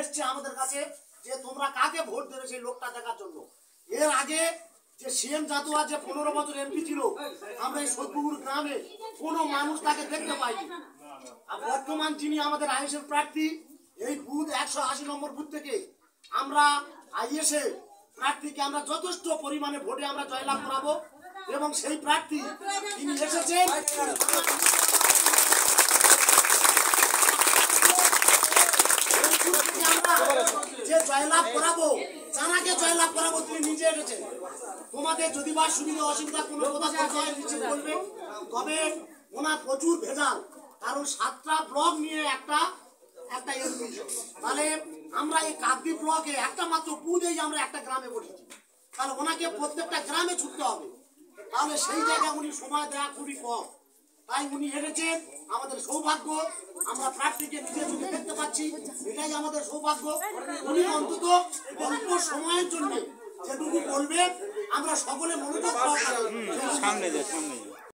এসছে আমাদের কাছে যে তোমরা কাকে ভোট দেবে সেই লোকটা দেখার জন্য। এর আগে যে সিএম জাদুয়া যে 15 বছর এমপি ছিল, আমরা এই সত্যপুর গ্রামে কোনো মানুষ তাকে দেখতে পাইনি। আর বর্তমান যিনি আমাদের আইএসএফ প্রার্থী, এই বুথ 180 নম্বর বুথ থেকে আমরা আইএসএফ প্রার্থীকে আমরা যথেষ্ট পরিমাণে ভোটে আমরা জয়লাভ করাবো এবং সেই প্রার্থী তিনি এসেছেন যে জয়লাভ করাবো, জানাকে জয়লাভ করাবো, তিনি নিজে এসেছেন। তোমাদের যদি বা সুবিধা অসুবিধা কোনো কথা নিশ্চিত করবে, তবে ওনার প্রচুর ভেজাল, কারণ 7টা ব্লক নিয়ে একটা এমপি। তাহলে আমরা এই কাকদ্বীপ ব্লকে একটা মাত্র বুথেই আমরা একটা গ্রামে বসেছি, তাহলে ওনাকে প্রত্যেকটা গ্রামে ছুটতে হবে, তাহলে সেই জায়গায় উনি সময় দেওয়া খুবই কম। তাই উনি হেরেছেন, আমাদের সৌভাগ্য, আমরা প্রার্থীকে নিজে চোখে দেখতে পাচ্ছি, এটাই আমাদের সৌভাগ্য। উনি অন্তত অল্প সময়ের জন্য যেটুকু বলবে আমরা সকলে মনোযোগ সহকারে